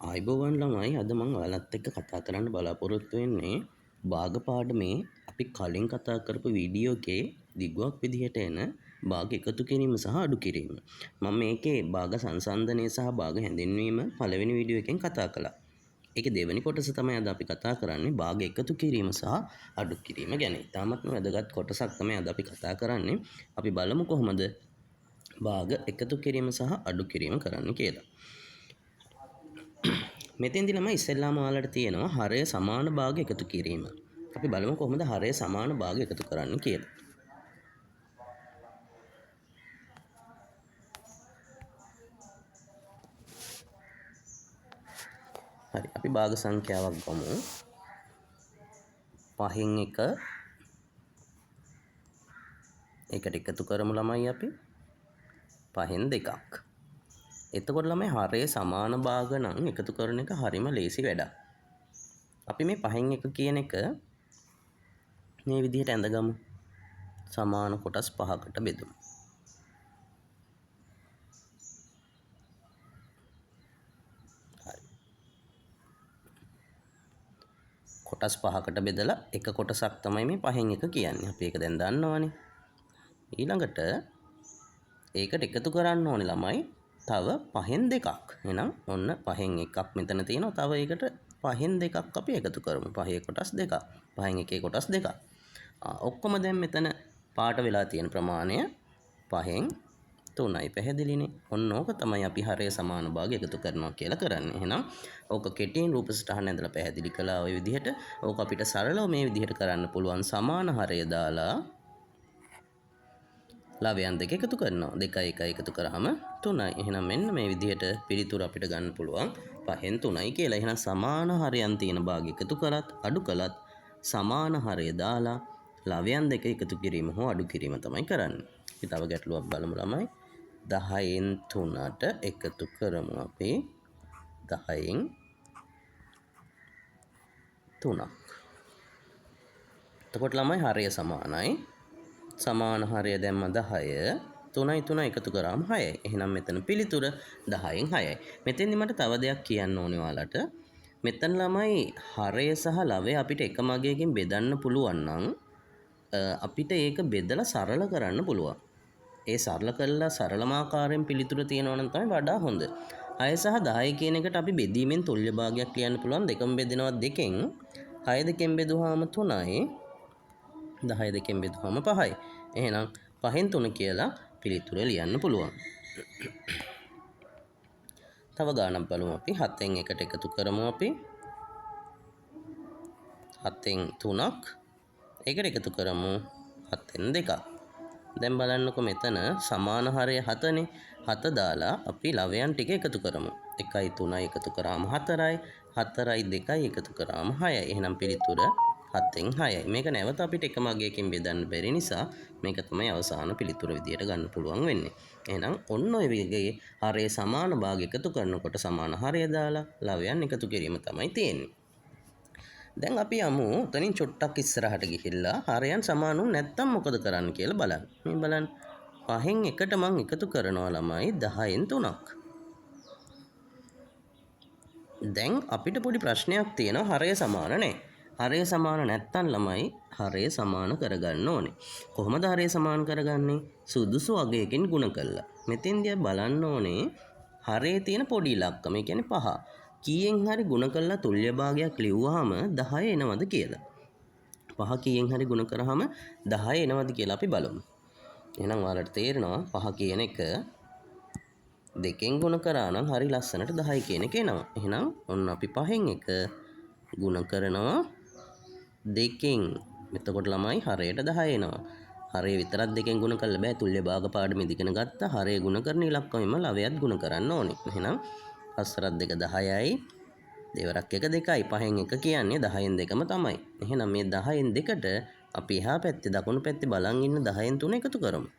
ආයිබෝවන් ළමයි අද මම ඔයාලත් එක්ක කතා කරන්න බලාපොරොත්තු වෙන්නේ භාග පාඩමේ අපි කලින් කතා කරපු වීඩියෝ එකේ දිගුවක් විදිහට එන භාග එකතු කිරීම සහ අඩු කිරීම. මම මේකේ භාග සංසන්දනය සහ භාග හැඳින්වීම පළවෙනි වීඩියෝ එකෙන් කතා කළා. ඒකේ දෙවෙනි කොටස තමයි අද අපි කතා කරන්නේ භාග එකතු කිරීම සහ අඩු කිරීම ගැන. ඉතාමත්ම වැදගත් කොටසක් තමයි අද අපි කතා කරන්නේ. අපි බලමු කොහොමද භාග එකතු කිරීම සහ අඩු කිරීම කරන්න කියලා. මෙතෙන්දි ළමයි ඉස්සෙල්ලාම ඔයාලට තියෙනවා හරය සමාන භාග එකතු කිරීම. අපි බලමු කොහොමද හරය සමාන භාග එකතු කරන්න කියලා. හරි අපි භාග සංඛ්‍යාවක් ගමු. 5න් 1 එකට එකතු කරමු ළමයි අපි 5න් 2ක්. එතකොට ළමයි හරය සමාන භාග නම් එකතු කරන එක හරිම ලේසි වැඩක්. අපි මේ 5න් 1 කියන එක මේ විදිහට ඇඳගමු. සමාන කොටස් 5කට බෙදමු. හරි. කොටස් 5කට බෙදලා එක කොටසක් තමයි මේ 5න් 1 කියන්නේ. අපි ඒක දැන් දන්නවනේ. ඊළඟට ඒකට එකතු කරන්න ඕනේ ළමයි තව 5න් 2ක්. එහෙනම් ඔන්න 5න් 1ක් මෙතන තියෙනවා. තව ඒකට 5න් 2ක් අපි එකතු කරමු. 5 කොටස් 2ක්. 5න් 1 කොටස් 2ක්. ඔක්කොම දැන් මෙතන පාට වෙලා තියෙන ප්‍රමාණය 5න් 3යි. පැහැදිලිනේ. ඔන්න ඕක තමයි අපි හරය සමාන භාග එකතු කරනවා කියලා කරන්නේ. එහෙනම් ඕක කෙටියෙන් රූප සටහන ඇඳලා පැහැදිලි කළා ඔය විදිහට. ඕක අපිට සරලව මේ විදිහට කරන්න පුළුවන්. සමාන හරය දාලා ලවයන් දෙක එකතු කරනවා. 2යි 1යි එකතු කරාම 3යි. එහෙනම් මෙන්න මේ විදිහට පිළිතුර අපිට ගන්න පුළුවන් 5න් 3යි කියලා. එහෙනම් සමාන හරයන් තියෙන භාග එකතු කරත් අඩු කළත් සමාන හරය දාලා ලවයන් දෙක එකතු කිරීම හෝ අඩු කිරීම තමයි කරන්නේ. අපි තව ගැටලුවක් බලමු ළමයි. 10න් 3ට එකතු කරමු අපි 10න් 3ක්. එතකොට ළමයි හරය සමානයි. සමාන හරය දැම්ම 10 3යි 3 එකතු කරාම 6යි. එහෙනම් මෙතන පිළිතුර 10න් 6යි. මෙතෙන්දි මට තව දෙයක් කියන්න ඕනේ ඔයාලට. මෙතන ළමයි හරය සහ ලවය අපිට එක මගයකින් බෙදන්න පුළුවන් නම් අපිට ඒක බෙදලා සරල කරන්න පුළුවන්. ඒ සරල කළා සරලම ආකාරයෙන් පිළිතුර තියෙනවා නම් තමයි වඩා හොඳ. 6 සහ 10 කියන එකට අපි බෙදීමෙන් තුල්‍ය භාගයක් ලියන්න පුළුවන්. දෙකම බෙදෙනවා 2කින්. 6 දෙකෙන් බෙදුවාම 3යි. 10 දෙකෙන් බෙදුවාම 5යි. එහෙනම් 5න් 3 කියලා පිළිතුර ලියන්න පුළුවන්. තව ගානක් බලමු අපි 7න් 1ට එකතු කරමු අපි 7න් 3ක් ඒකට එකතු කරමු 7න් 2ක්. දැන් බලන්නකො මෙතන සමාන හරය 7නේ. 7 දාලා අපි ලවයන් ටික එකතු කරමු. 1යි 3යි එකතු කරාම 4යි. 4යි 2යි එකතු කරාම 6යි. එහෙනම් පිළිතුර 7න් 6යි. මේක නැවත අපිට එක මගයකින් බෙදන්න බැරි නිසා මේක තමයි අවසාන පිළිතුර විදියට ගන්න පුළුවන් වෙන්නේ. එහෙනම් ඔන්න ඔය විදිහේ හරය සමාන භාග එකතු කරනකොට සමාන හරය දාලා ලවයන් එකතු කිරීම තමයි තියෙන්නේ. දැන් අපි යමු උතනින් චොට්ටක් ඉස්සරහට ගිහිල්ලා හරයන් සමාන නැත්තම් මොකද කරන්න කියලා බලන්න. මේ බලන්න 5න් 1ට මම එකතු කරනවා ළමයි 10න් 3ක්. දැන් අපිට පොඩි ප්‍රශ්නයක් තියෙනවා හරය සමාන නැහැ. හරය සමාන නැත්තම් ළමයි හරය සමාන කරගන්න ඕනේ. කොහොමද හරය සමාන කරගන්නේ? සුදුසු අගයකින් ගුණ කළා. මෙතෙන්දී බලන්න ඕනේ හරයේ තියෙන පොඩි ඉලක්කම. ඒ කියන්නේ 5. කීයෙන් හරි ගුණ කළා තුල්‍ය භාගයක් ලිව්වහම 10 එනවද කියලා. 5 කීයෙන් හරි ගුණ කරාම 10 එනවද කියලා අපි බලමු. එහෙනම් ඔයාලට තේරෙනවා 5 කියන එක දෙකෙන් ගුණ කරා නම් හරි ලස්සනට 10 කියන එක එනවා. එහෙනම් ඔන්න අපි 5න් 1 ගුණ කරනවා 2කින්. එතකොට ළමයි හරයට 10 එනවා. හරය විතරක් දෙකෙන් ගුණ කරලා බෑ. තුල්‍ය භාග පාඩම ඉගෙන ගත්තා. හරය ගුණ කරන ඉලක්කමෙම ලවයත් ගුණ කරන්න ඕනේ. එහෙනම් 4 2 10යි. දෙවරක් 1 2යි. 5න් 1 කියන්නේ 10න් 2ම තමයි. එහෙනම් මේ 10න් 2ට අපි එහා පැත්තේ දකුණු පැත්තේ බලන් ඉන්න 10න් 3 එකතු කරමු.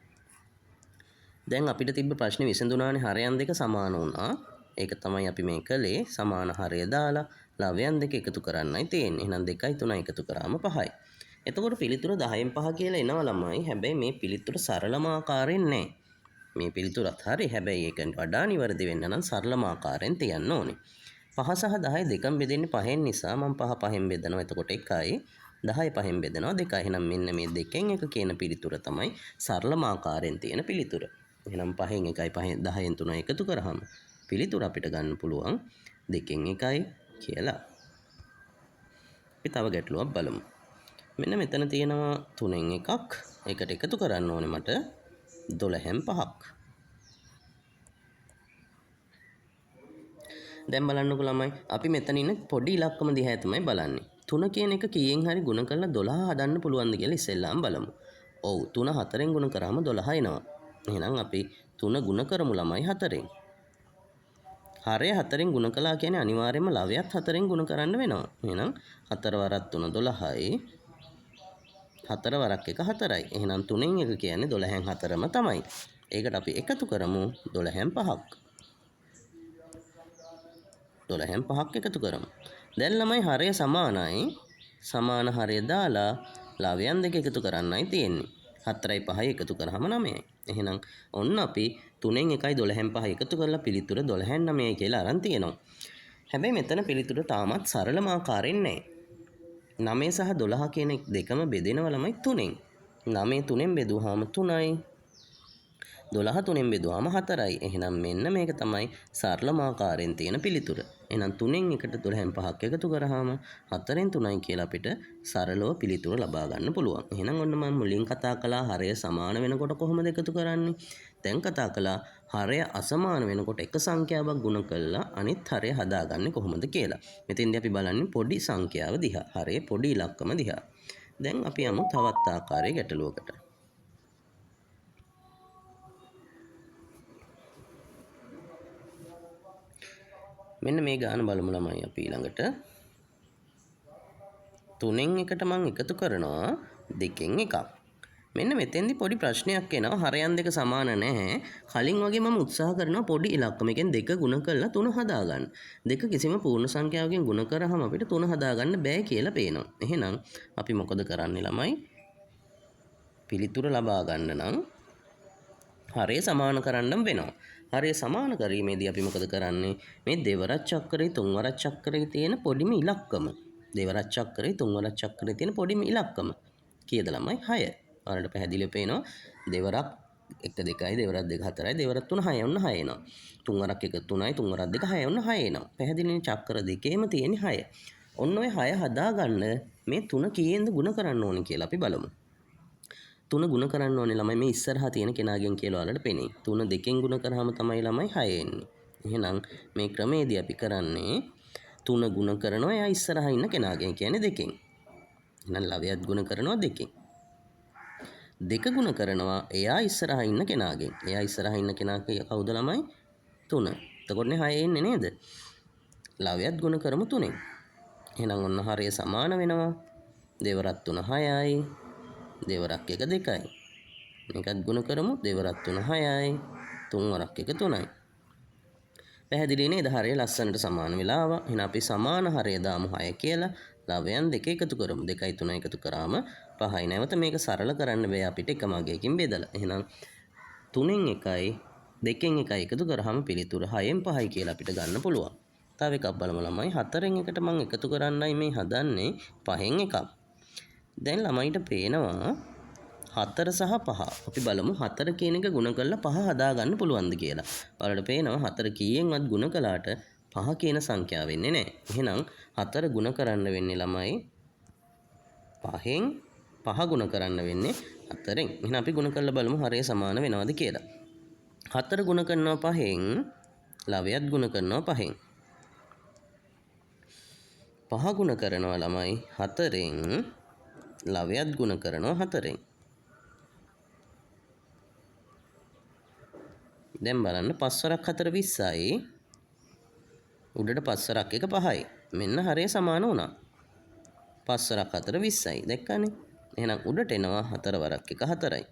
දැන් අපිට තිබ්බ ප්‍රශ්නේ විසඳුණානේ හරයන් දෙක සමාන වුණා. ඒක තමයි අපි මේ කළේ. සමාන හරය දාලා ලවයන් දෙක එකතු කරන්නයි තියෙන්නේ. එහෙනම් 2යි 3යි එකතු කරාම 5යි. එතකොට පිළිතුර 10න් 5 කියලා එනවා ළමයි. හැබැයි මේ පිළිතුර සරලම ආකාරයෙන් නැහැ. මේ පිළිතුරත් හරි. හැබැයි ඒක වඩා නිවැරදි වෙන්න නම් සරලම ආකාරයෙන් තියන්න ඕනේ. 5 සහ 10 දෙකම බෙදෙන්නේ 5න් නිසා මම 5 5න් බෙදනවා. එතකොට 1යි 10 5න් බෙදනවා 2යි. එහෙනම් මෙන්න මේ දෙකෙන් එක කියන පිළිතුර තමයි සරලම ආකාරයෙන් තියෙන පිළිතුර. එහෙනම් 5න් 1යි 5න් 10න් 3යි එකතු කරාම පිළිතුර අපිට ගන්න පුළුවන් 2න් 1යි කියලා. අපි තව ගැටලුවක් බලමු. මෙන්න මෙතන තියෙනවා 3න් එකක්. ඒකට එකතු කරන්න ඕනේ මට 12න් 5ක්. දැන් බලන්නකො ළමයි අපි මෙතන ඉන්න පොඩි ඉලක්කම දිහා තමයි බලන්නේ. 3 කියන එක කීයෙන් හරි ගුණ කරලා 12 හදන්න පුළුවන්ද කියලා ඉස්සෙල්ලාම බලමු. ඔව් 3 4න් ගුණ කරාම 12 එනවා. එහෙනම් අපි 3 ගුණ කරමු ළමයි 4න්. හරය 4න් ගුණ කළා කියන්නේ අනිවාර්යයෙන්ම ලවයත් 4න් ගුණ කරන්න වෙනවා. එහෙනම් 4 වරක් 3 12යි. 4 වරක් 1 4යි. එහෙනම් 3න් 1 කියන්නේ 12න් 4ම තමයි. ඒකට අපි එකතු කරමු 12න් 5ක්. 12න් 5ක් එකතු කරමු. දැන් ළමයි හරය සමානයි. සමාන හරය දාලා ලවයන් දෙක එකතු කරන්නයි තියෙන්නේ. 4යි 5යි එකතු කරාම 9යි. එහෙනම් ඔන්න අපි 3න් 1යි 12න් 5යි එකතු කරලා පිළිතුර 12න් 9යි කියලා අරන් තියෙනවා. හැබැයි මෙතන පිළිතුර තාමත් සරලම ආකාරයෙන් නැහැ. 9 සහ 12 කියන දෙකම බෙදෙනවා ළමයි 3න්. 9 3න් බෙදුවාම 3යි. 12 3න් බෙදුවාම 4යි. එහෙනම් මෙන්න මේක තමයි සරලම ආකාරයෙන් තියෙන පිළිතුර. එහෙනම් 3න් 1ට 12න් 5ක් එකතු කරාම 4න් 3යි කියලා අපිට සරලව පිළිතුර ලබා ගන්න පුළුවන්. එහෙනම් ඔන්න මම මුලින් කතා කළා හරය සමාන වෙනකොට කොහොමද එකතු කරන්නේ? දැන් කතා කළා හරය අසමාන වෙනකොට එක සංඛ්‍යාවක් ගුණ කළා අනිත් හරය හදාගන්නේ කොහොමද කියලා. මෙතෙන්දී අපි බලන්නේ පොඩි සංඛ්‍යාව දිහා. හරයේ පොඩි ඉලක්කම දිහා. දැන් අපි යමු තවත් ආකාරයක ගැටලුවකට. මෙන්න මේ ගාන බලමු ළමයි අපි ඊළඟට 3න් 1ට මම එකතු කරනවා 2න් 1ක්. මෙන්න මෙතෙන්දි පොඩි ප්‍රශ්නයක් එනවා හරයන් දෙක සමාන නැහැ. කලින් වගේ මම උත්සාහ කරනවා පොඩි ඉලක්කමකින් 2 ගුණ කරලා 3 හදාගන්න. 2 කිසිම පූර්ණ සංඛ්‍යාවකින් ගුණ කරාම අපිට 3 හදාගන්න බෑ කියලා පේනවා. එහෙනම් අපි මොකද කරන්නේ ළමයි? පිළිතුර ලබා ගන්න නම් හරය සමාන කරන්න වෙනවා. හරය සමාන කිරීමේදී අපි මොකද කරන්නේ? මේ දෙවරක් චක්‍රයේ තුන්වරක් චක්‍රයේ තියෙන පොඩිම ඉලක්කම. දෙවරක් චක්‍රයේ තුන්වරක් චක්‍රයේ තියෙන පොඩිම ඉලක්කම. කීයද ළමයි? 6. ඔයාලට පැහැදිලිව පේනවා. දෙවරක් 1 2යි දෙවරක් 2 4යි දෙවරක් 3 6 ඔන්න 6 එනවා. තුන්වරක් 1 3යි තුන්වරක් 2 6 ඔන්න 6 එනවා. පැහැදිලිනේ චක්‍ර දෙකේම තියෙන 6. ඔන්න ඔය 6 හදාගන්න මේ 3 කීයෙන්ද ගුණ කරන්න ඕනේ කියලා අපි බලමු. 3 ගුණ කරන්න ඕනේ ළමයි මේ ඉස්සරහා තියෙන කෙනාගෙන් කියලා ඔයාලට පෙනේ. 3 2න් ගුණ කරාම තමයි ළමයි 6 එන්නේ. එහෙනම් මේ ක්‍රමයේදී අපි කරන්නේ 3 ගුණ කරනවා එයා ඉස්සරහා ඉන්න කෙනාගෙන් කියන්නේ 2කින්. එහෙනම් ලවයත් ගුණ කරනවා 2කින්. 2 ගුණ කරනවා එයා ඉස්සරහා ඉන්න කෙනාගෙන්. එයා ඉස්සරහා ඉන්න කෙනා කවුද ළමයි? 3. එතකොටනේ 6 එන්නේ නේද? ලවයත් ගුණ කරමු 3න්. එහෙනම් ඔන්න හරය සමාන වෙනවා. දෙවරක් 3 6යි. දෙවරක් 1 2යි. මේකත් ගුණ කරමු. දෙවරක් 3 6යි. තුන්වරක් 1 3යි. පැහැදිලි නේද? හරය ලස්සනට සමාන වෙලා ආවා. එහෙනම් අපි සමාන හරය දාමු 6 කියලා. ලවයන් 2 එකතු කරමු. 2යි 3යි එකතු කරාම 5යි. නැවත මේක සරල කරන්න බෑ අපිට එකම අගයකින් බෙදලා. එහෙනම් 3න් 1යි 2න් 1යි එකතු කරාම පිළිතුර 6න් 5යි කියලා අපිට ගන්න පුළුවන්. තව එකක් බලමු ළමයි. 4න් 1ට මම එකතු කරන්නයි මේ හදන්නේ 5න් 1ක්. දැන් ළමයිට පේනවා 4 සහ 5. අපි බලමු 4 කියන එක ගුණ කරලා 5 හදාගන්න පුළුවන්ද කියලා. ඔයාලට පේනවා 4 කීයෙන්වත් ගුණ කළාට 5 කියන සංඛ්‍යාව වෙන්නේ නැහැ. එහෙනම් 4 ගුණ කරන්න වෙන්නේ ළමයි 5න් 5 ගුණ කරන්න වෙන්නේ 4න්. එහෙනම් අපි ගුණ කරලා බලමු හරය සමාන වෙනවද කියලා. 4 ගුණ කරනවා 5න් ලවයත් ගුණ කරනවා 5න්. 5 ගුණ කරනවා ළමයි 4න් ලවයත් ගුණ කරනවා 4න්. දැන් බලන්න 5 වරක් 4 20යි. උඩට 5 වරක් 1 5යි. මෙන්න හරය සමාන වුණා. 5 වරක් 4 20යි. දැක්කනේ? එහෙනම් උඩට එනවා 4 වරක් 1 4යි.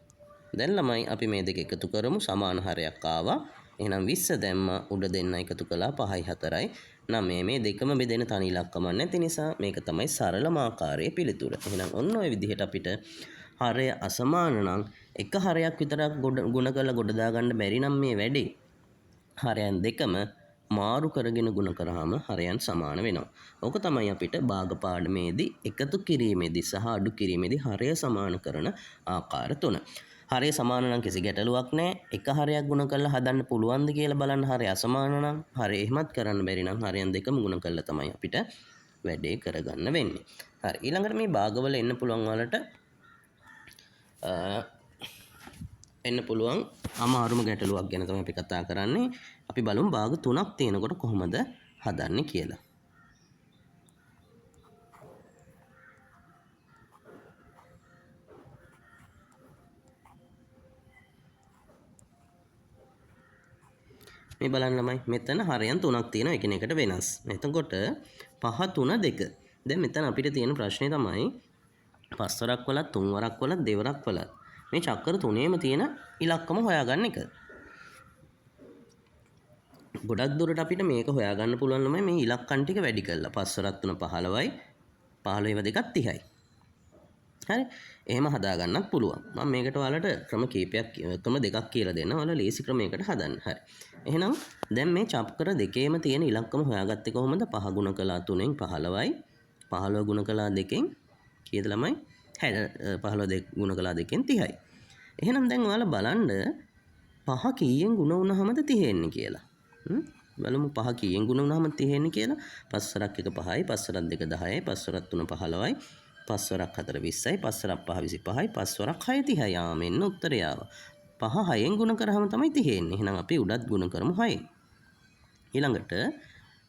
දැන් ළමයි අපි මේ දෙක එකතු කරමු සමාන හරයක් ආවා. එහෙනම් 20 දැම්මා උඩ දෙන්න එකතු කළා 5යි 4යි 9. මේ දෙකම බෙදෙන තනි ඉලක්කම නැති නිසා මේක තමයි සරලම ආකාරයේ පිළිතුර. එහෙනම් ඔන්න ඔය විදිහට අපිට හරය අසමාන නම් එක හරයක් විතරක් ගුණ කරලා ගොඩ දාගන්න බැරි නම් මේ වැඩේ හරයන් දෙකම මාරු කරගෙන ගුණ කරාම හරයන් සමාන වෙනවා. ඕක තමයි අපිට භාග පාඩමේදී එකතු කිරීමේදී සහ අඩු කිරීමේදී හරය සමාන කරන ආකාර තුන. හරය සමාන නම් කිසි ගැටලුවක් නැහැ. එක හරයක් ගුණ කරලා හදන්න පුළුවන්ද කියලා බලන්න. හරය අසමාන නම් හරය එහෙමත් කරන්න බැරි නම් හරයන් දෙකම ගුණ කරලා තමයි අපිට වැඩේ කරගන්න වෙන්නේ. හරි ඊළඟට මේ භාගවල එන්න පුළුවන් වලට එන්න පුළුවන් අමාරුම ගැටලුවක් ගැන තමයි අපි කතා කරන්නේ. අපි බලමු භාග 3ක් තියෙනකොට කොහොමද හදන්නේ කියලා. මේ බලන්න ළමයි මෙතන හරයන් 3ක් තියෙනවා එකිනෙකට වෙනස්. එතකොට 5 3 2. දැන් මෙතන අපිට තියෙන ප්‍රශ්නේ තමයි 5 වරක් වලත් 3 වරක් වලත් 2 වරක් වලත් මේ චක්‍ර තුනේම තියෙන ඉලක්කම හොයාගන්න එක. ගොඩක් දුරට අපිට මේක හොයාගන්න පුළුවන් ළමයි මේ ඉලක්කම් ටික වැඩි කරලා 5 වරක් 3 15යි 15 2ක් 30යි. හරි එහෙම හදාගන්නත් පුළුවන්. මම මේකට ඔයාලට ක්‍රම දෙකක් කියලා දෙන්න. ඔයාලා ලේසි ක්‍රමයකට හදන්න. හරි. එහෙනම් දැන් මේ චක්‍ර දෙකේම තියෙන ඉලක්කම හොයාගත්තේ කොහොමද? 5 ගුණ කළා 3න් 15යි 15 ගුණ කළා 2න් කීයද ළමයි? 15 ගුණ කළා 2න් 30යි. එහෙනම් දැන් ඔයාලා බලන්න 5 කීයෙන් ගුණ වුණාමද 30 එන්නේ කියලා. බලමු 5 කීයෙන් ගුණ වුණාම 30 එන්නේ කියලා. 5 වරක් 1 5යි 5 වරක් 2 10යි 5 වරක් 3 15යි 5 වරක් 4 20යි 5 වරක් 5 25යි 5 වරක් 6 30යි. මෙන්න උත්තරය ආවා. 5 6ෙන් ගුණ කරාම තමයි 30 එන්නේ. එහෙනම් අපි උඩත් ගුණ කරමු 6ෙන්. ඊළඟට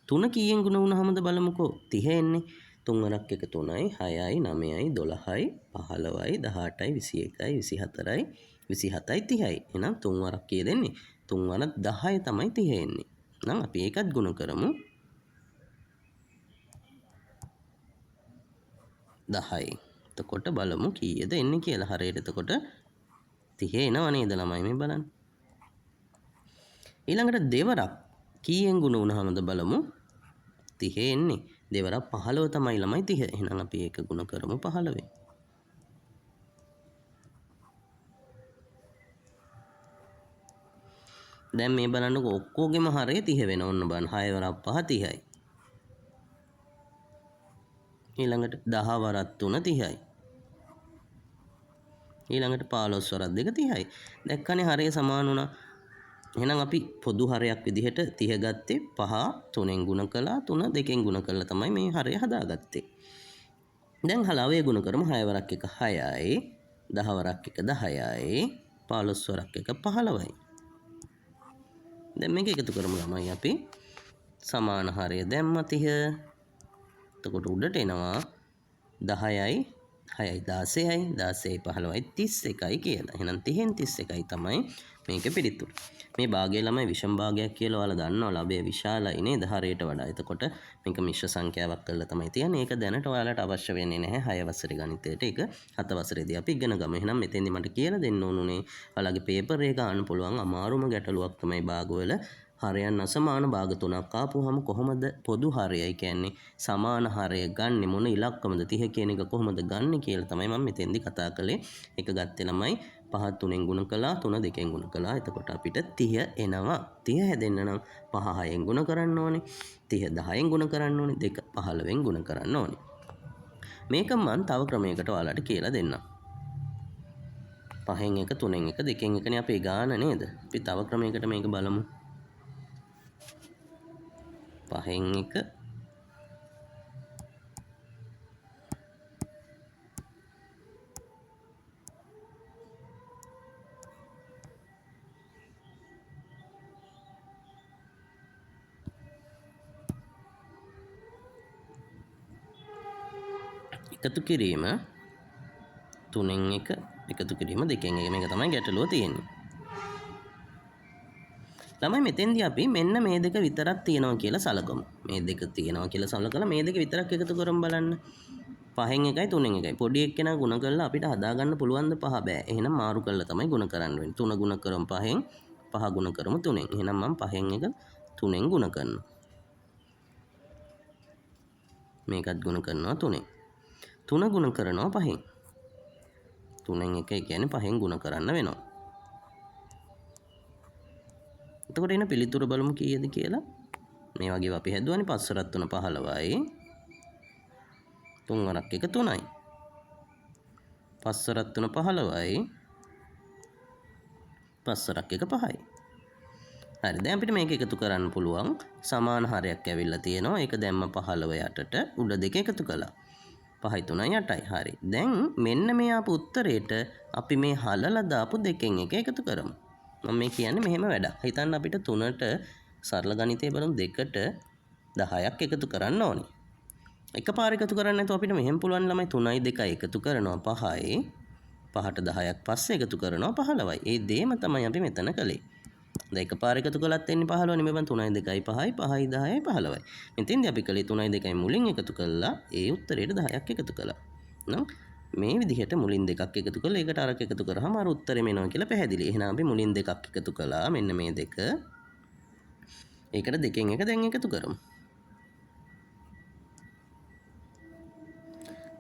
3 කීයෙන් ගුණ වුණාමද බලමුකෝ 30 එන්නේ. 3 වරක් 1 3යි 6යි 9යි 12යි 15යි 18යි 21යි 24යි 27යි 30යි. එහෙනම් 3 වරක් කීයද එන්නේ? 3 වරක් 10 තමයි 30 එන්නේ. එහෙනම් අපි ඒකත් ගුණ කරමු 10යි. එතකොට බලමු කීයද එන්නේ කියලා. හරියට එතකොට 30 එනව නේද ළමයි මේ බලන්න. ඊළඟට දෙවරක් කීයෙන් ගුණ වුණාමද බලමු 30 එන්නේ. දෙවරක් 15 තමයි ළමයි 30. එහෙනම් අපි ඒක ගුණ කරමු 15ෙන්. දැන් මේ බලන්නකො ඔක්කොගෙම හරය 30 වෙනවා. ඔන්න බලන්න 6 වරක් 5 30යි. ඊළඟට 10 වරක් 3 30යි. ඊළඟට 15 වරක් 2 30යි. දැක්කනේ හරය සමාන වුණා. එහෙනම් අපි පොදු හරයක් විදිහට 30 ගත්තේ 5 3ෙන් ගුණ කළා 3 2ෙන් ගුණ කළා තමයි මේ හරය හදාගත්තේ. දැන් 9 ගුණ කරමු 6 වරක් 1 6යි 10 වරක් 1 10යි 15 වරක් 1 15යි. දැන් මේක එකතු කරමු ළමයි අපි සමාන හරය දැම්ම 30. එතකොට උඩට එනවා 10යි 6යි 16යි 16යි 15යි 31යි කියලා. එහෙනම් 30න් 31යි තමයි මේක පිළිතුර. මේ භාගය ළමයි විෂම භාගයක් කියලා ඔයාලා දන්නවා. ලබය විශාලයි නේද හරයට වඩා. එතකොට මේක මිශ්‍ර සංඛ්‍යාවක් කරලා තමයි තියන්නේ. ඒක දැනට ඔයාලට අවශ්‍ය වෙන්නේ නැහැ 6 වසරේ ගණිතයට. ඒක 7 වසරේදී අපි ඉගෙන ගමු. එහෙනම් මෙතෙන්දි මට කියලා දෙන්න ඕනුනේ ඔයාලගේ පේපර් එක ගන්න පුළුවන් අමාරුම ගැටලුවක් තමයි භාගවල හරයන් අසමාන භාග තුනක් ආපුවහම කොහොමද පොදු හරයයි කියන්නේ සමාන හරය ගන්නෙ මොන ඉලක්කමද 30 කියන එක කොහොමද ගන්නෙ කියලා තමයි මම මෙතෙන්දි කතා කළේ. ඒක ගත්තේ ළමයි 5 3ෙන් ගුණ කළා 3 2ෙන් ගුණ කළා. එතකොට අපිට 30 එනවා. 30 හැදෙන්න නම් 5 6ෙන් ගුණ කරන්න ඕනේ. 30 10ෙන් ගුණ කරන්න ඕනේ. 2 15ෙන් ගුණ කරන්න ඕනේ. මේක මම තව ක්‍රමයකට ඔයාලට කියලා දෙන්නම්. 5ෙන් 1 3ෙන් 1 2ෙන් 1 නේ අපේ ගාන නේද? අපි තව ක්‍රමයකට මේක බලමු. 5ෙන් 1 එකතු කිරීම 3ෙන් 1 එකතු කිරීම 2ෙන් 1 මේක තමයි ගැටලුව තියෙන්නේ. ළමයි මෙතෙන්දී අපි මෙන්න මේ දෙක විතරක් තියෙනවා කියලා සලකමු. මේ දෙක තියෙනවා කියලා සලකලා මේ දෙක විතරක් එකතු කරමු බලන්න. 5ෙන් 1යි 3ෙන් 1යි. පොඩි එක්කෙනා ගුණ කරලා අපිට හදාගන්න පුළුවන් ද 5 බෑ. එහෙනම් මාරු කරලා තමයි ගුණ කරන්න වෙන්නේ. 3 ගුණ කරමු 5ෙන් 5 ගුණ කරමු 3ෙන්. එහෙනම් මම 5ෙන් 1 3ෙන් ගුණ කරනවා. මේකත් ගුණ කරනවා 3ෙන්. 3 ගුණ කරනවා 5ෙන්. 3ෙන් 1 කියන්නේ 5ෙන් ගුණ කරන්න වෙනවා. එතකොට එන පිළිතුර බලමු කීයද කියලා. මේ වගේ අපි හැදුවනේ 5 වරක් 3 15යි. 3 වරක් 1 3යි. 5 වරක් 3 15යි. 5 වරක් 1 5යි. හරි දැන් අපිට මේක එකතු කරන්න පුළුවන්. සමාන හරයක් ඇවිල්ලා තියෙනවා. ඒක දැම්ම 15 යටට උඩ දෙක එකතු කළා. 5යි 3යි 8යි. හරි. දැන් මෙන්න මේ ආපු උත්තරේට අපි මේ හලලා දාපු දෙකෙන් එක එකතු කරමු. මම මේ කියන්නේ මෙහෙම වැඩක්. හිතන්න අපිට 3ට සරල ගණිතය බලමු 2ට 10ක් එකතු කරන්න ඕනේ. එකපාර එකතු කරන්න නැතුව අපිට මෙහෙම පුළුවන් ළමයි 3යි 2යි එකතු කරනවා 5යි. 5ට 10ක් පස්සේ එකතු කරනවා 15යි. ඒ දේම තමයි අපි මෙතන කළේ. දැන් එකපාර එකතු කළත් එන්නේ 15 නේ. මෙබන් 3යි 2යි 5යි 5යි 10යි 15යි. මෙතෙන්දී අපි කළේ 3යි 2යි මුලින් එකතු කළා ඒ උත්තරේට 10ක් එකතු කළා. එහෙනම් මේ විදිහට මුලින් දෙකක් එකතු කළා ඒකට අරක එකතු කරාම අර උත්තරේ මෙනවා කියලා පැහැදිලි. එහෙනම් අපි මුලින් දෙකක් එකතු කළා මෙන්න මේ දෙක. ඒකට දෙකෙන් එක දැන් එකතු කරමු.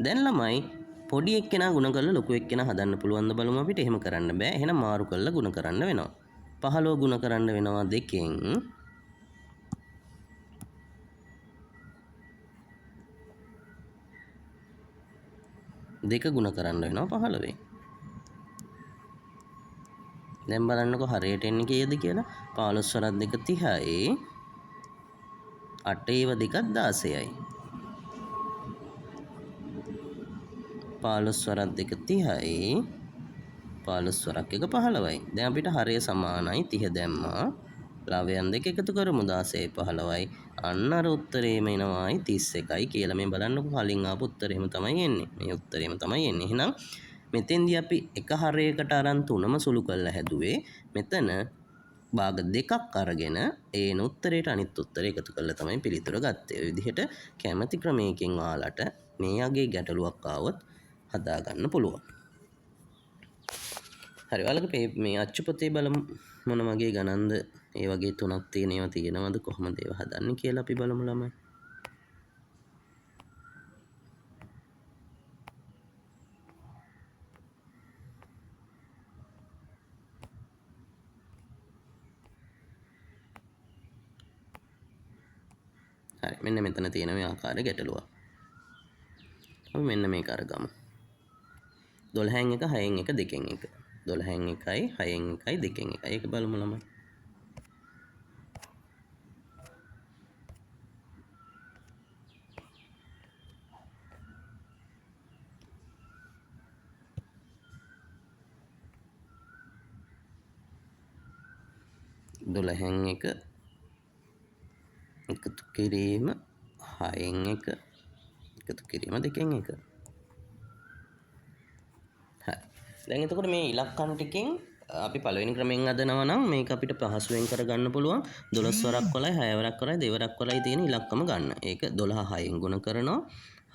දැන් ළමයි පොඩි එක්කෙනා ගුණ කරලා ලොකු එක්කෙනා හදන්න පුළුවන් ද බලමු අපිට. එහෙම කරන්න බෑ. එහෙනම් මාරු කරලා ගුණ කරන්න වෙනවා. 15 ගුණ කරන්න වෙනවා දෙකෙන්. දෙක ගුණ කරන්න වෙනවා 15. දැන් බලන්නකො හරියට එන්නේ කීයද කියලා. 15 වරක් 2 30යි. 8 ඒව දෙකක් 16යි. 15 වරක් 2 30යි. 15 වරක් 1 15යි. දැන් අපිට හරය සමානයි 30 දැම්මා. ලවයන් දෙක එකතු කරමු 16 15යි. අන්න අර උත්තරේම එනවායි 31යි කියලා. මේ බලන්නකො කලින් ආපු උත්තරේම තමයි එන්නේ. මේ උත්තරේම තමයි එන්නේ. එහෙනම් මෙතෙන්දී අපි එක හරයකට අරන් තුනම සුළු කරලා හැදුවේ. මෙතන භාග දෙකක් අරගෙන ඒන උත්තරේට අනිත් උත්තරේ එකතු කරලා තමයි පිළිතුර ගත්තේ. ඔය විදිහට කැමැති ක්‍රමයකින් ඔයාලට මේ යගේ ගැටලුවක් ආවොත් හදා ගන්න පුළුවන්. හරි ඔයාලගේ මේ අච්චු පොතේ බලමු මොන වගේ ගණන්ද ඒ වගේ තුනක් තියෙන ඒවා තියෙනවද කොහොමද ඒවා හදන්නේ කියලා අපි බලමු ළමයි. හරි මෙන්න මෙතන තියෙන මේ ආකාරයේ ගැටලුවක්. අපි මෙන්න මේක අරගමු. 12න් 1 6න් 1 2න් 1. 12න් 1යි 6න් 1යි 2න් 1යි. ඒක බලමු ළමයි. දොළහෙන් එක එකතු කිරීම 6න් 1 එකතු කිරීම 2න් 1. හරි. දැන් එතකොට මේ ඉලක්කම් ටිකෙන් අපි පළවෙනි ක්‍රමයෙන් හදනවා නම් මේක අපිට පහසුවෙන් කරගන්න පුළුවන් 12 වරක් වලයි 6 වරක් වලයි 2 වරක් වලයි තියෙන ඉලක්කම ගන්න. ඒක 12 6න් ගුණ කරනවා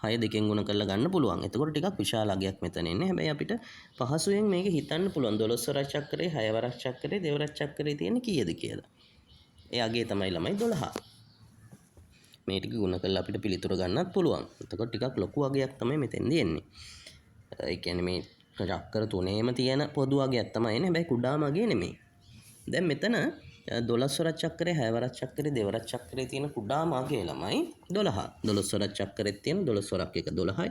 6 2න් ගුණ කරලා ගන්න පුළුවන්. එතකොට ටිකක් විශාල අගයක් මෙතන එන්නේ. හැබැයි අපිට පහසුවෙන් මේක හිතන්න පුළුවන් 12 වරක් චක්‍රේ 6 වරක් චක්‍රේ 2 වරක් චක්‍රේ තියෙන කීයද කියලා. ඒ අගේ තමයි ළමයි 12. මේ ටික ගුණ කරලා අපිට පිළිතුර ගන්නත් පුළුවන්. එතකොට ටිකක් ලොකු අගයක් තමයි මෙතෙන්දී එන්නේ. ඒ කියන්නේ මේ චක්‍ර තුනේම තියෙන පොදු අගයක් තමයි එන්නේ. හැබැයි කුඩාම අගේ නෙමෙයි. දැන් මෙතන 12 වරක් චක්‍රේ 6 වරක් චක්‍රේ 2 වරක් චක්‍රේ තියෙන කුඩාම අගේ ළමයි 12. 12 වරක් චක්‍රෙත් තියෙන 12 වරක් 1 12යි.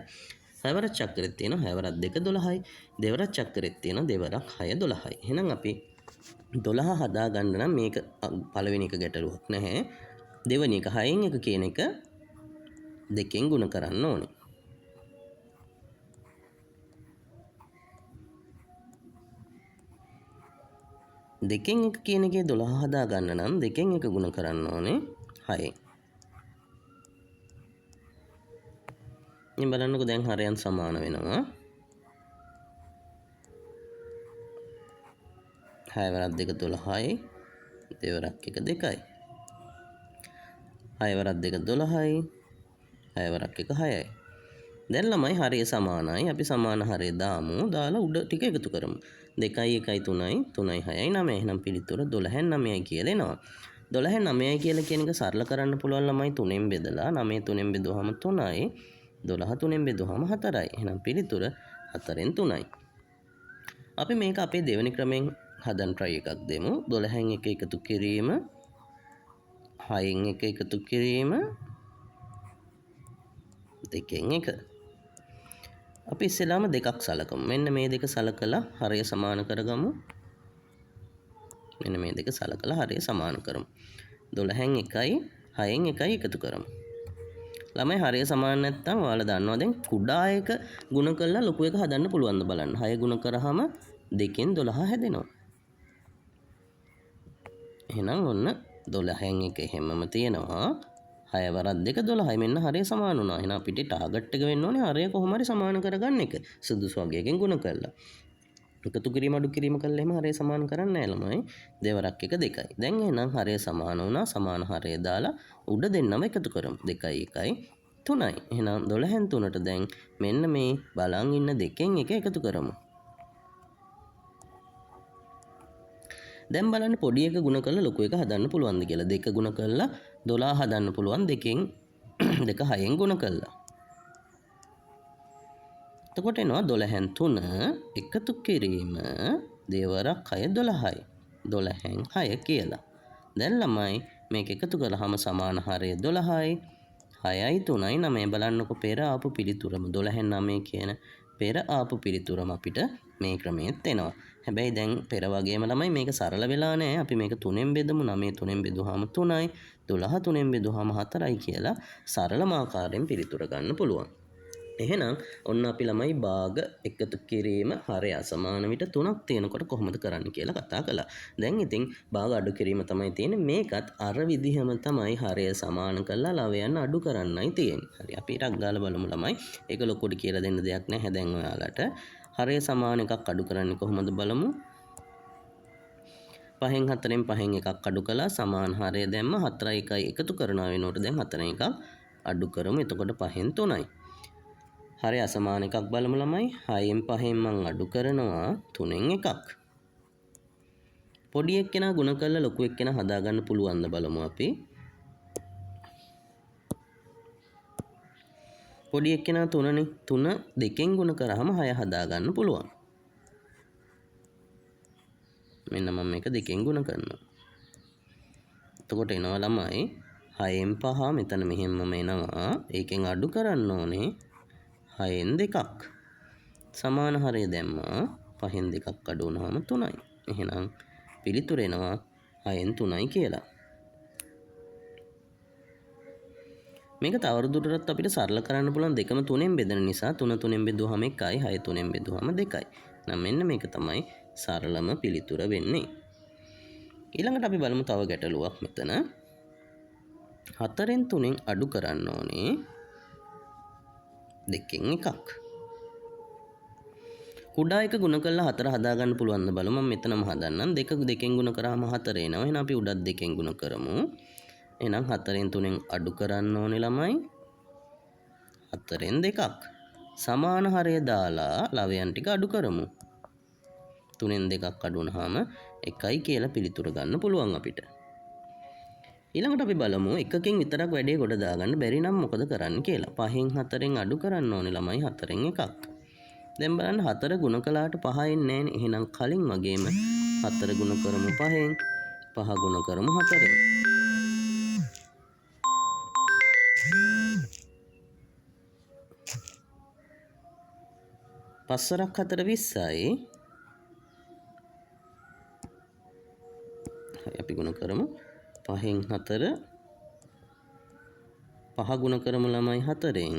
6 වරක් චක්‍රෙත් තියෙන 6 වරක් 2 12යි. 2 වරක් චක්‍රෙත් තියෙන 2 වරක් 6 12යි. එහෙනම් අපි 12 හදා ගන්න නම් මේක පළවෙනි එක ගැටලුවක් නැහැ. දෙවෙනි එක 6න් 1 කියන එක දෙකෙන් ගුණ කරන්න ඕනේ. දෙකෙන් එක කියන එකේ 12 හදා ගන්න නම් දෙකෙන් එක ගුණ කරන්න ඕනේ 6න්. ඉතින් බලන්නකෝ දැන් හරයන් සමාන වෙනවා. 6 වරක් 2 12යි. 2 වරක් 1 2යි. 6 වරක් 2 12යි. 6 වරක් 1 6යි. දැන් ළමයි හරය සමානයි. අපි සමාන හරය දාමු. දාලා උඩ ටික එකතු කරමු. 2යි 1යි 3යි 3යි 6යි 9යි. එහෙනම් පිළිතුර 12න් 9යි කියලා එනවා. 12න් 9යි කියලා කියන එක සරල කරන්න පුළුවන් ළමයි 3ෙන් බෙදලා 9 3ෙන් බෙදුවාම 3යි. 12 3ෙන් බෙදුවාම 4යි. එහෙනම් පිළිතුර 4ෙන් 3යි. අපි මේක අපේ දෙවෙනි ක්‍රමෙන් හදන්න try එකක් දෙමු. 12න් 1 එකතු කිරීම 6න් 1 එකතු කිරීම 2න් 1. අපි ඉස්සෙල්ලාම දෙකක් සලකමු. මෙන්න මේ දෙක සලකලා හරය සමාන කරගමු. මෙන්න මේ දෙක සලකලා හරය සමාන කරමු. 12න් 1යි 6න් 1යි එකතු කරමු. ළමයි හරය සමාන නැත්නම් ඔයාලා දන්නවා දැන් කුඩා එක ගුණ කරලා ලොකු එක හදන්න පුළුවන්ද බලන්න. 6 ගුණ කරාම 2න් 12 හැදෙනවා. එහෙනම් ඔන්න 12න් 1 හැමම තියෙනවා. 6 වරක් 2 12යි මෙන්න හරය සමාන වුණා. එහෙනම් අපිට ටාගට් එක වෙන්න ඕනේ හරය කොහොම හරි සමාන කරගන්න එක. සුදුසු වගයකින් ගුණ කරලා. එකතු කිරීම අඩු කිරීම කළා එහෙම හරය සමාන කරන්නේ නැහැ ළමයි. දෙවරක් 1 2යි. දැන් එහෙනම් හරය සමාන වුණා. සමාන හරය දාලා උඩ දෙන්නම එකතු කරමු. 2යි 1යි 3යි. එහෙනම් 12න් 3ට දැන් මෙන්න මේ බලන් ඉන්න 2න් 1 එකතු කරමු. දැන් බලන්න පොඩි එක ගුණ කරලා ලොකු එක හදන්න පුළුවන්ද කියලා. 2 ගුණ කරලා 12 හදන්න පුළුවන් 2න් 2 6න් ගුණ කරලා. එතකොට එනවා 12න් 3 එකතු කිරීම දෙවරක් 6 12යි. 12න් 6 කියලා. දැන් ළමයි මේක එකතු කරාම සමාන හරය 12යි. 6යි 3යි 9 බලන්නකො පෙර ආපු පිළිතුරම 12න් 9 කියන පෙර ආපු පිළිතුරම අපිට මේ ක්‍රමයේත් එනවා. හැබැයි දැන් පෙර වගේම ළමයි මේක සරල වෙලා නැහැ. අපි මේක 3ෙන් බෙදමු. 9 3ෙන් බෙදුවාම 3යි. 12 3ෙන් බෙදුවාම 4යි කියලා සරලම ආකාරයෙන් පිළිතුර ගන්න පුළුවන්. එහෙනම් ඔන්න අපි ළමයි භාග එකතු කිරීම හරය අසමාන විට 3ක් තියෙනකොට කොහොමද කරන්න කියලා කතා කළා. දැන් ඉතින් භාග අඩු කිරීම තමයි තියෙන්නේ. මේකත් අර විදිහම තමයි හරය සමාන කරලා ලවයන් අඩු කරන්නයි තියෙන්නේ. හරි අපි ටක් ගාලා බලමු ළමයි. ඒක ලොකුට කියලා දෙන්න දෙයක් නැහැ දැන් ඔයාලට. හරය සමාන එකක් අඩු කරන්නේ කොහොමද බලමු. 5න් 4න් 5න් එකක් අඩු කළා සමාන හරය දැම්ම 4යි 1යි එකතු කරනවා වෙනකොට දැන් 4න් එකක් අඩු කරමු. එතකොට 5න් 3යි. හරි අසමාන එකක් බලමු ළමයි. 6න් 5න් මං අඩු කරනවා 3න් එකක්. පොඩි එක්කෙනා ගුණ කරලා ලොකු එක්කෙනා හදාගන්න පුළුවන්ද බලමු අපි. පොඩි එක්කෙනා 3නේ. 3 2ෙන් ගුණ කරාම 6 හදාගන්න පුළුවන්. මෙන්න මම මේක 2ෙන් ගුණ කරනවා. එතකොට එනවා ළමයි 6න් 5 මෙතන මෙහෙමම එනවා. ඒකෙන් අඩු කරන්න ඕනේ 6න් 2ක්. සමාන හරය දැම්මා 5න් 2ක් අඩු වුණාම 3යි. එහෙනම් පිළිතුර එනවා 6න් 3යි කියලා. මේක තවදුරටත් අපිට සරල කරන්න පුළුවන් දෙකම 3ෙන් බෙදෙන නිසා 3 3ෙන් බෙදුවාම 1යි 6 3ෙන් බෙදුවාම 2යි. නම් මෙන්න මේක තමයි සරලම පිළිතුර වෙන්නේ. ඊළඟට අපි බලමු තව ගැටලුවක් මෙතන. 4න් 3ෙන් අඩු කරන්න ඕනේ 2න් එකක්. කුඩා එක ගුණ කරලා 4 හදාගන්න පුළුවන්ද බලමු. මම මෙතනම හදන්නම්. 2 2ෙන් ගුණ කරාම 4 එනවා. එහෙනම් අපි උඩත් 2ෙන් ගුණ කරමු. එහෙනම් 4න් 3ෙන් අඩු කරන්න ඕනේ ළමයි 4න් 2ක්. සමාන හරය දාලා ලවයන් ටික අඩු කරමු. 3න් 2ක් අඩු වුණාම 1යි කියලා පිළිතුර ගන්න පුළුවන් අපිට. ඊළඟට අපි බලමු එකකින් විතරක් වැඩේ ගොඩ දාගන්න බැරි නම් මොකද කරන්න කියලා. 5න් 4ෙන් අඩු කරන්න ඕනේ ළමයි 4න් එකක්. දැන් බලන්න 4 ගුණ කළාට 5 එන්නේ නැහැනේ. එහෙනම් කලින් වගේම 4 ගුණ කරමු 5න් 5 ගුණ කරමු 4ෙන්. පස්වරක් 4 20යි. අපි ගුණ කරමු 5න් 4 5 ගුණ කරමු ළමයි 4ෙන්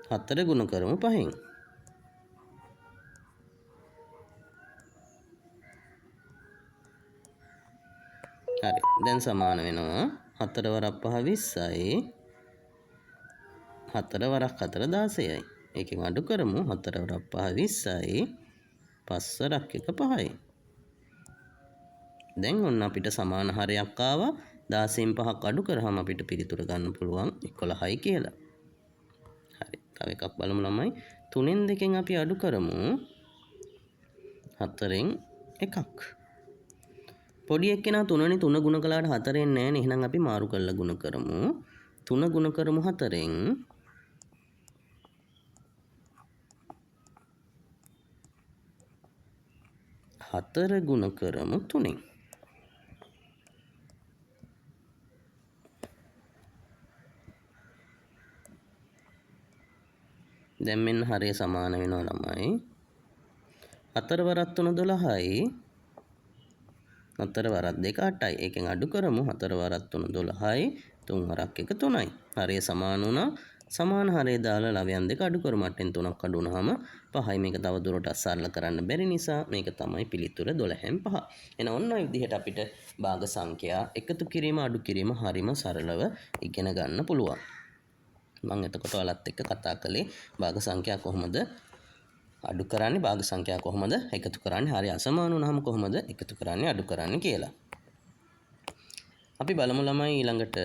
4 ගුණ කරමු 5න්. හරි දැන් සමාන වෙනවා 4 වරක් 5 20යි 4 වරක් 4 16යි. ඒකෙන් අඩු කරමු 4 වරක් 5 20යි 5 වරක් 1 5යි. දැන් ඔන්න අපිට සමාන හරයක් ආවා. 16න් 5ක් අඩු කරාම අපිට පිළිතුර ගන්න පුළුවන් 11යි කියලා. හරි තව එකක් බලමු ළමයි. 3න් 2ෙන් අපි අඩු කරමු 4න් එකක්. පොඩි එක්කෙනා 3නේ 3 ගුණ කළාට 4ෙන් නැහැනේ. එහෙනම් අපි මාරු කරලා ගුණ කරමු. 3 ගුණ කරමු 4ෙන් 4 ගුණ කරමු 3න්. දැන් මෙන්න හරය සමාන වෙනවා ළමයි. 4 වරක් 3 12යි. 4 වරක් 2 8යි. ඒකෙන් අඩු කරමු 4 වරක් 3 12යි. 3 වරක් 1 3යි. හරය සමාන වුණා. සමාන හරය දාලා ලවයන් දෙක අඩු කරමු. 8න් 3ක් අඩු වුණාම 5යි. මේක තව දුරටත් සරල කරන්න බැරි නිසා මේක තමයි පිළිතුර 12න් 5. එහෙනම් ඔන්න ඔය විදිහට අපිට භාග සංඛ්‍යා එකතු කිරීම අඩු කිරීම හරිම සරලව ඉගෙන ගන්න පුළුවන්. මම එතකොට ඔයාලත් එක්ක කතා කළේ භාග සංඛ්‍යා කොහොමද අඩු කරන්නේ භාග සංඛ්‍යා කොහොමද එකතු කරන්නේ හරි අසමාන වුණාම කොහොමද එකතු කරන්නේ අඩු කරන්නේ කියලා. අපි බලමු ළමයි ඊළඟට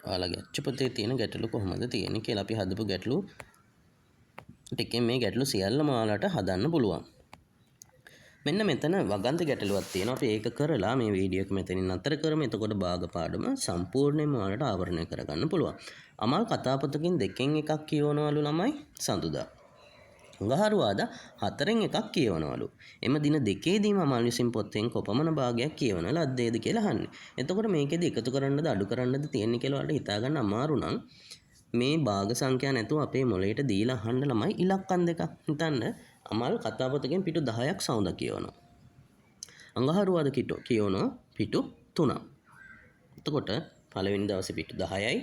ඔයාලගේ අච්චුපතේ තියෙන ගැටලු කොහොමද තියෙන්නේ කියලා. අපි හදපු ගැටලු ටිකෙන් මේ ගැටලු සියල්ලම ඔයාලට හදන්න පුළුවන්. මෙන්න මෙතන වගන්ත ගැටලුවක් තියෙනවා. අපි ඒක කරලා මේ වීඩියෝ එක මෙතනින් අතර කරමු. එතකොට භාග පාඩම සම්පූර්ණයෙන්ම ඔයාලට ආවරණය කරගන්න පුළුවන්. අමල් කතාපතකින් දෙකෙන් එකක් කියවනවලු ළමයි සඳුදා. අඟහරුවාදා 4න් එකක් කියවනවලු. එම දින දෙකේදීම අමල් විසින් පොතෙන් කොපමණ භාගයක් කියවන ලද්දේද කියලා අහන්නේ. එතකොට මේකෙදි එකතු කරන්නද අඩු කරන්නද තියෙන්නේ කියලා ඔයාලට හිතා ගන්න අමාරු නම් මේ භාග සංඛ්‍යා නැතුව අපේ මොළයට දීලා අහන්න ළමයි ඉලක්කම් දෙකක්. හිතන්න අමල් කතාපතකින් පිටු 10ක් සඳුදා කියවනවා. අඟහරුවාදා කියවනවා පිටු 3ක්. එතකොට පළවෙනි දවසේ පිටු 10යි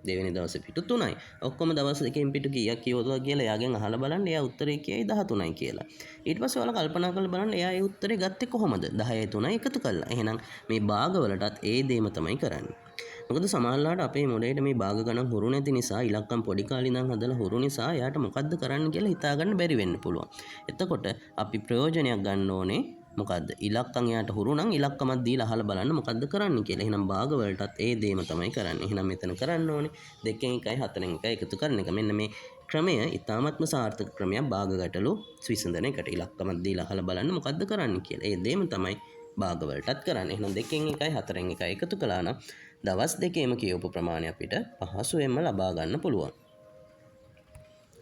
දෙවෙනි දවසේ පිටු 3යි. ඔක්කොම දවස් දෙකෙන් පිටු කීයක් කියවුවා කියලා එයාගෙන් අහලා බලන්න. එයා උත්තරේ කියයි 13යි කියලා. ඊට පස්සේ ඔයාලා කල්පනා කරලා බලන්න එයා ඒ උත්තරේ ගත්තේ කොහොමද? 10යි 3යි එකතු කළා. එහෙනම් මේ භාගවලටත් ඒ දෙයම තමයි කරන්නේ. මොකද සමහරවිට අපේ මොළයට මේ භාග ගණන් හුරු නැති නිසා ඉලක්කම් පොඩි කාලේ ඉඳන් හදලා හුරු නිසා එයාට මොකද්ද කරන්න කියලා හිතා ගන්න බැරි වෙන්න පුළුවන්. එතකොට අපි ප්‍රයෝජනයක් ගන්න ඕනේ මොකද්ද? ඉලක්කම් එයාට හුරු නම් ඉලක්කමක් දීලා අහලා බලන්න මොකද්ද කරන්න කියලා. එහෙනම් භාග වලටත් ඒ දේම තමයි කරන්නේ. එහෙනම් මෙතන කරන්න ඕනේ 2න් 1යි 4න් 1යි එකතු කරන එක. මෙන්න මේ ක්‍රමය ඉතාමත්ම සාර්ථක ක්‍රමයක් භාග ගැටලු විසඳන එකට. ඉලක්කමක් දීලා අහලා බලන්න මොකද්ද කරන්න කියලා. ඒ දේම තමයි භාග වලටත් කරන්නේ. එහෙනම් 2න් 1යි 4න් 1යි එකතු කළා නම් දවස් දෙකේම කියවපු ප්‍රමාණය අපිට පහසුවෙන්ම ලබා ගන්න පුළුවන්.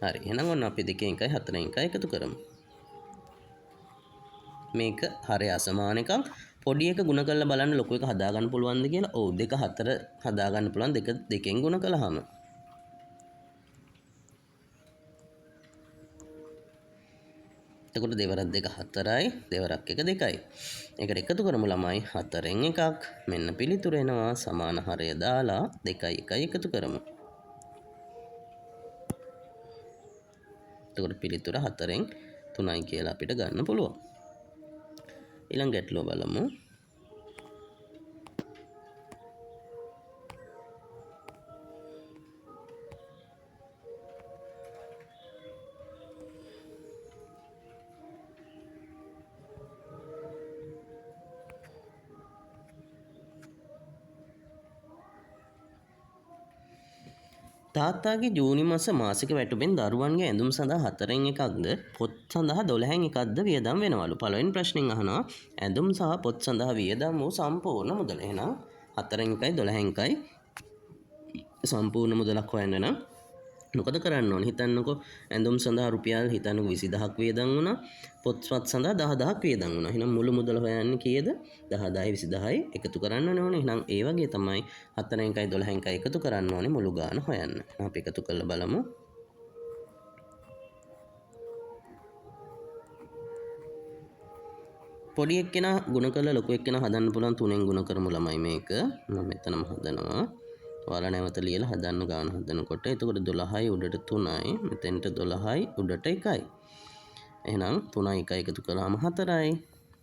හරි. එහෙනම් ඔන්න අපි 2න් 1යි 4න් 1යි එකතු කරමු. මේක හරය අසමාන එකක්. පොඩි එක ගුණ කරලා බලන්න ලොකු එක හදා ගන්න පුළුවන්ද කියලා. ඔව් 2 4 හදා ගන්න පුළුවන්. 2න් ගුණ කළාම. එතකොට දෙවරක් 2 4යි, දෙවරක් 1 2යි. ඒකට එකතු කරමු ළමයි 4න් එකක්. මෙන්න පිළිතුර එනවා සමාන හරය දාලා 2යි 1යි එකතු කරමු. එතකොට පිළිතුර 4න් 3යි කියලා අපිට ගන්න පුළුවන්. ඊළඟ ගැටලුව බලමු. තාත්තාගේ ජූනි මාස මාසික වැටුපෙන් දරුවන්ගේ ඇඳුම් සඳහා 4න් එකක්ද පොත් සඳහා 12න් එකක්ද වියදම් වෙනවලු. පළවෙනි ප්‍රශ්نين අහනවා ඇඳුම් සහ පොත් සඳහා වියදම් වූ සම්පූර්ණ මුදල. එහෙනම් 4න් 1යි 12න් 1යි සම්පූර්ණ මුදලක් හොයන්න නම් මොකද කරන්න ඕනේ? හිතන්නකෝ ඇඳුම් සඳහා රුපියල් හිතන්නකෝ 20000ක් වියදම් වුණා. පොත්පත් සඳහා 10000ක් වියදම් වුණා. එහෙනම් මුළු මුදල හොයන්නේ කීයද? 10000යි 20000යි එකතු කරන්න ඕනේ. එහෙනම් ඒ වගේ තමයි 4න් 1යි 12න් 1යි එකතු කරන්න ඕනේ මුළු ගාන හොයන්න. අපි එකතු කරලා බලමු. පොඩි එක්කෙනා ගුණ කරලා ලොකු එක්කෙනා හදන්න පුළුවන් 3න් ගුණ කරමු ළමයි මේක. මම මෙතනම හදනවා. ඔයාලා නැවත ලියලා හදන්න ගාන හදනකොට එතකොට 12යි උඩට 3යි මෙතෙන්ට 12යි උඩට 1යි. එහෙනම් 3යි 1යි එකතු කළාම 4යි.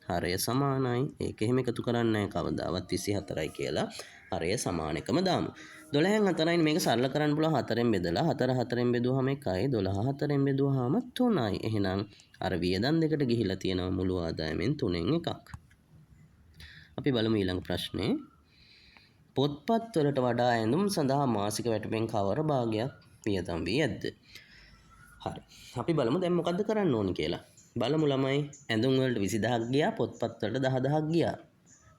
හරය සමානයි. ඒක එහෙම එකතු කරන්නේ නැහැ කවදාවත් 24යි කියලා. හරය සමාන එකම දාමු. 12න් 4යි මේක සරල කරන්න පුළුවන් 4ෙන් බෙදලා 4 4ෙන් බෙදුවාම 1යි 12 4ෙන් බෙදුවාම 3යි. එහෙනම් අර වියදම් දෙකට ගිහිලා තියෙනවා මුළු ආදායමෙන් 3න් එකක්. අපි බලමු ඊළඟ ප්‍රශ්නේ. පොත්පත් වලට වඩා ඇඳුම් සඳහා මාසික වැටුපෙන් කවර භාගයක් වියදම් වී ඇද්ද? හරි. අපි බලමු දැන් මොකද්ද කරන්න ඕනේ කියලා. බලමු ළමයි ඇඳුම් වලට 20000ක් ගියා, පොත්පත් වලට 10000ක් ගියා.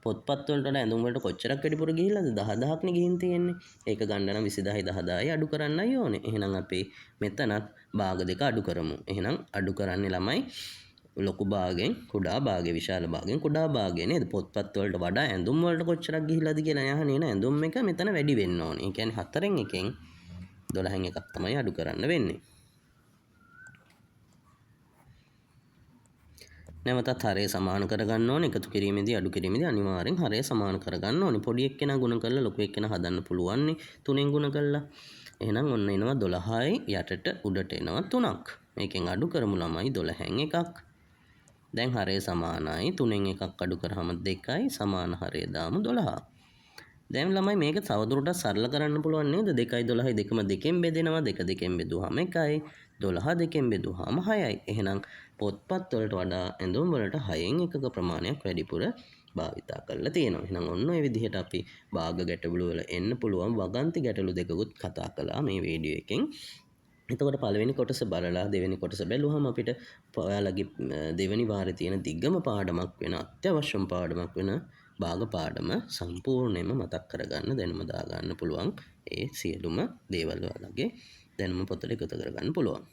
පොත්පත් වලට වඩා ඇඳුම් වලට කොච්චරක් වැඩිපුර ගිහිල්ලාද 10000ක් නේ ගිහින් තියෙන්නේ. ඒක ගන්න නම් 20000යි 10000යි අඩු කරන්නයි ඕනේ. එහෙනම් අපි මෙතනත් භාග දෙක අඩු කරමු. එහෙනම් අඩු කරන්නේ ළමයි ලොකු භාගයෙන් කුඩා භාගය විශාල භාගයෙන් කුඩා භාගය නේද? පොත්පත් වලට වඩා ඇඳුම් වලට කොච්චරක් ගිහිල්ලාද කියලා අහන්නේ නේ. ඇඳුම් එක මෙතන වැඩි වෙන්න ඕනේ. ඒ කියන්නේ 4න් එකෙන් 12න් එකක් තමයි අඩු කරන්න වෙන්නේ. නැවතත් හරය සමාන කරගන්න ඕනේ. එකතු කිරීමේදී අඩු කිරීමේදී අනිවාර්යෙන් හරය සමාන කරගන්න ඕනේ. පොඩි එක්කෙනා ගුණ කරලා ලොකු එක්කෙනා හදන්න පුළුවන් නේ 3න් ගුණ කරලා. එහෙනම් ඔන්න එනවා 12යි යටට උඩට එනවා 3ක්. මේකෙන් අඩු කරමු ළමයි 12න් එකක්. දැන් හරය සමානයි 3න් එකක් අඩු කරාම 2යි සමාන හරය දාමු 12. දැන් ළමයි මේක තවදුරටත් සරල කරන්න පුළුවන් නේද? 2යි 12යි දෙකම දෙකෙන් බෙදෙනවා. 2 දෙකෙන් බෙදුවාම 1යි. 12 දෙකෙන් බෙදුවාම 6යි. එහෙනම් පොත්පත් වලට වඩා ඇඳුම් වලට 6න් එකක ප්‍රමාණයක් වැඩිපුර භාවිතා කරලා තියෙනවා. එහෙනම් ඔන්න ඔය විදිහට අපි භාග ගැටලු වල එන්න පුළුවන් වගන්ති ගැටලු දෙකකුත් කතා කළා මේ වීඩියෝ එකෙන්. එතකොට පළවෙනි කොටස බලලා දෙවෙනි කොටස බැලුවම අපිට ඔයාලගේ දෙවෙනි වාරේ තියෙන දිග්ගම පාඩමක් වෙන අත්‍යවශ්‍යම පාඩමක් වෙන භාග පාඩම සම්පූර්ණයෙන්ම මතක් කරගන්න දැනුම දාගන්න පුළුවන්. ඒ සියලුම දේවල් ඔයාලගේ දැනුම පොතට එකතු කරගන්න පුළුවන්.